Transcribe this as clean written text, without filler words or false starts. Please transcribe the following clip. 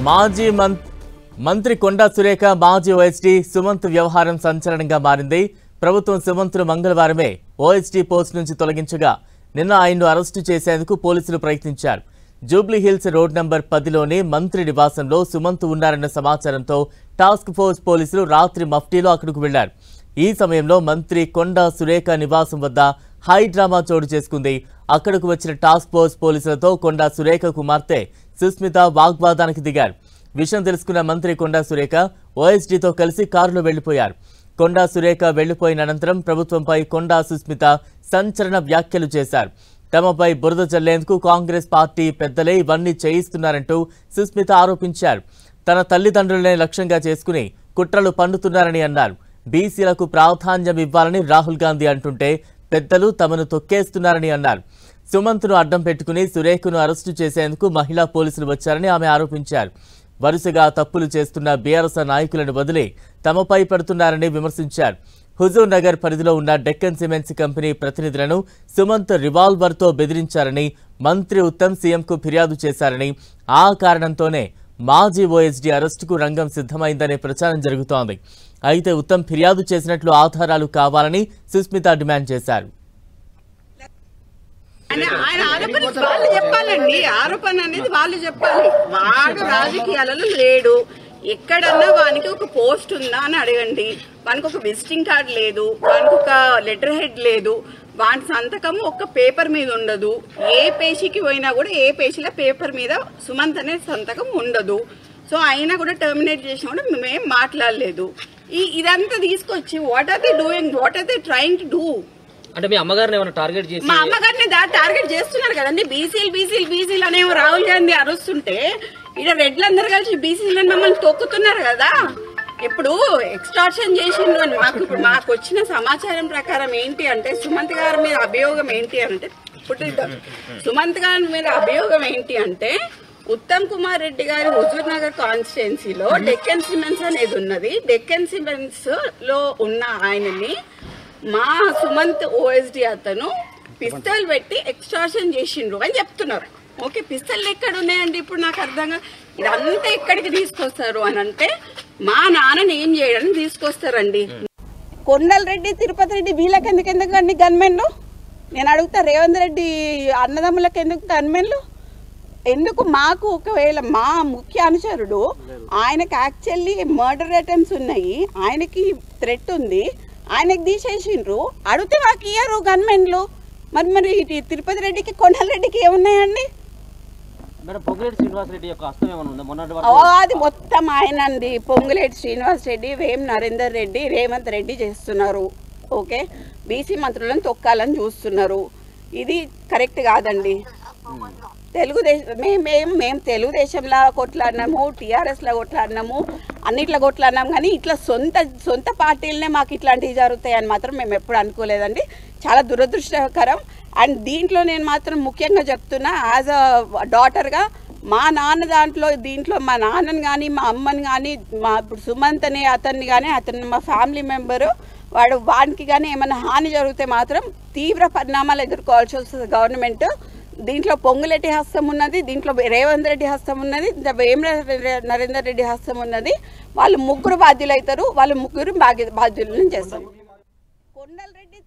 మాజీ మంత్రి కొండా సురేఖ మాజీ ఓఎస్డీ సుమంత్ వ్యవహారం సంచలనంగా మారింది. ప్రభుత్వం సుమంత్ను మంగళవారమే ఓఎస్డీ పోస్ట్ నుంచి తొలగించగా నిన్న ఆయన్ను అరెస్టు చేసేందుకు పోలీసులు ప్రయత్నించారు. జూబ్లీ హిల్స్ రోడ్ నంబర్ 10లోని మంత్రి నివాసంలో సుమంత్ ఉన్నారన్న సమాచారంతో టాస్క్ ఫోర్స్ పోలీసులు రాత్రి మఫ్టీలో అక్కడకు వెళ్లారు. ఈ సమయంలో మంత్రి కొండా సురేఖ నివాసం వద్ద హై డ్రామా చోటు చేసుకుంది. అక్కడకు వచ్చిన టాస్క్ ఫోర్స్ పోలీసులతో కొండా సురేఖ కుమార్తె సుస్మిత వాగ్వాదానికి దిగారు. విషయం తెలుసుకున్న మంత్రి కొండా సురేఖ ఓఎస్డీతో కలిసి కారులో వెళ్లిపోయారు. కొండా సురేఖ వెళ్లిపోయిన అనంతరం ప్రభుత్వంపై కొండా సుస్మిత సంచలన వ్యాఖ్యలు చేశారు. తమపై బురద చల్లేందుకు కాంగ్రెస్ పార్టీ పెద్దలే ఇవన్నీ చేయిస్తున్నారంటూ సుస్మిత ఆరోపించారు. తన తల్లిదండ్రులనే లక్ష్యంగా చేసుకుని కుట్రలు పన్నుతున్నారని అన్నారు. బీసీలకు ప్రాధాన్యం ఇవ్వాలని రాహుల్ గాంధీ అంటుంటే పెద్దలు తమను తొక్కేస్తున్నారని అన్నారు. సుమంత్ను అడ్డం పెట్టుకుని సురేఖను అరెస్టు చేసేందుకు మహిళా పోలీసులు వచ్చారని ఆమె ఆరోపించారు. వరుసగా తప్పులు చేస్తున్న బీఆర్ఎస్ నాయకులను వదిలి తమపై పడుతున్నారని విమర్శించారు. హుజూర్ నగర్ పరిధిలో ఉన్న డెక్కన్ సిమెంట్స్ కంపెనీ ప్రతినిధులను సుమంత్ రివాల్వర్తో బెదిరించారని, మంత్రి ఉత్తమ్ సీఎంకు ఫిర్యాదు చేశారని, ఆ కారణంతోనే మాజీ ఓఎస్డీ అరెస్టుకు రంగం సిద్ధమైందనే ప్రచారం జరుగుతోంది. అయితే ఉత్తమ్ ఫిర్యాదు చేసినట్లు ఆధారాలు కావాలని సుస్మిత డిమాండ్ చేశారు. ఆరోపణ అనేది వాళ్ళు చెప్పాలి. వాడు రాజకీయాలలో లేడు. ఎక్కడన్నా వానికి ఒక పోస్ట్ ఉందా అని అడగండి. వానికి ఒక విజిటింగ్ కార్డు లేదు, వానికి ఒక లెటర్ హెడ్ లేదు, వాని సంతకం ఒక పేపర్ మీద ఉండదు. ఏ పేషీకి పోయినా కూడా ఏ పేషీల పేపర్ మీద సుమంత్ అనే సంతకం ఉండదు. సో అయినా కూడా టర్మినేట్ చేసినా కూడా మేమేం మాట్లాడలేదు. ఇదంతా తీసుకొచ్చి what are they doing, what are they trying to do? అంటే మీ అమ్మగారిని ఏమైనా టార్గెట్ చేసి? మా అమ్మగారిని టార్గెట్ చేస్తున్నారు కదండి. బీసీలు అనేమో రాహుల్ గాంధీ అరుస్తుంటే ఇక్కడ రెడ్లందరూ కలిసి బీసీలను మమ్మల్ని తొక్కుతున్నారు కదా. ఇప్పుడు ఎక్స్టార్షన్ చేసిండ్రు అని మాకు వచ్చిన సమాచారం ప్రకారం ఏంటి అంటే సుమంత్ గారి మీద అభియోగం ఏంటి అంటే సుమంత్ గారి మీద అభియోగం ఏంటి అంటే ఉత్తమ్ కుమార్ రెడ్డి గారి హుజూర్ నగర్ కాన్స్టిట్యున్సీలో డెక్కన్ సిమెంట్స్ అనేది ఉన్నది. డెక్కన్ సిమెంట్స్ లో ఉన్న ఆయనని మా సుమంత్ ఓఎస్డీ అతను పిస్తల్ పెట్టి ఎక్స్టార్షన్ చేసిండ్రు అని చెప్తున్నారు. ఓకే, పిస్తల్ ఎక్కడ ఉన్నాయండి? ఇప్పుడు నాకు అర్థంగా ఇదంతా ఎక్కడికి తీసుకొస్తారు అని అంటే మా నాన్నని ఏం చేయడానికి తీసుకొస్తారండి. కొండల రెడ్డి, తిరుపతి రెడ్డి వీళ్ళకి ఎందుకండి గన్మెన్లు? నేను అడుగుతా, రేవంత్ రెడ్డి అన్నదమ్ములకు ఎందుకు గన్మెన్లు? ఎందుకు? మాకు ఒకవేళ మా ముఖ్య అనుచరుడు ఆయనకు యాక్చువల్లీ మర్డర్ అటెంప్ట్స్ ఉన్నాయి, ఆయనకి థ్రెట్ ఉంది, ఆయనకి తీసేసిండ్రు. అడిగితే మాకు ఇయ్యరు గన్మెన్లు. మరి తిరుపతి రెడ్డికి కొండల రెడ్డికి ఏమున్నాయండి? అది మొత్తం ఆయనండి. పొంగులేటి శ్రీనివాస్ రెడ్డి, వేం నరేందర్ రెడ్డి, రేవంత్ రెడ్డి చేస్తున్నారు. ఓకే, బీసీ మంత్రులను తొక్కాలని చూస్తున్నారు. ఇది కరెక్ట్ కాదండి. మేము తెలుగుదేశంలో కొట్లాడినాము, టీఆర్ఎస్లో కొట్లాడినాము, అన్నిట్లో కొట్లాడినాము. కానీ ఇట్లా సొంత పార్టీలనే మాకు ఇట్లాంటివి జరుగుతాయని మాత్రం మేము ఎప్పుడు అనుకోలేదండి. చాలా దురదృష్టకరం. అండ్ దీంట్లో నేను మాత్రం ముఖ్యంగా చెప్తున్నా, యాజ్ అ డాటర్గా మా నాన్న దీంట్లో మా నాన్నని కానీ మా అమ్మని కానీ మా ఇప్పుడు సుమంత్ అనే అతన్ని కానీ అతను మా ఫ్యామిలీ మెంబరు, వాడికి కానీ ఏమైనా హాని జరిగితే మాత్రం తీవ్ర పరిణామాలు ఎదుర్కోవాల్సి వస్తుంది గవర్నమెంట్. దీంట్లో పొంగులేటి హస్తం ఉన్నది, దీంట్లో రేవంత్ రెడ్డి హస్తం ఉన్నది, వేం నరేందర్ రెడ్డి హస్తం ఉన్నది. వాళ్ళు ముగ్గురు బాధ్యులు అవుతారు. వాళ్ళు ముగ్గురు బాధ్యులను చేస్తారు. కొండల రెడ్డి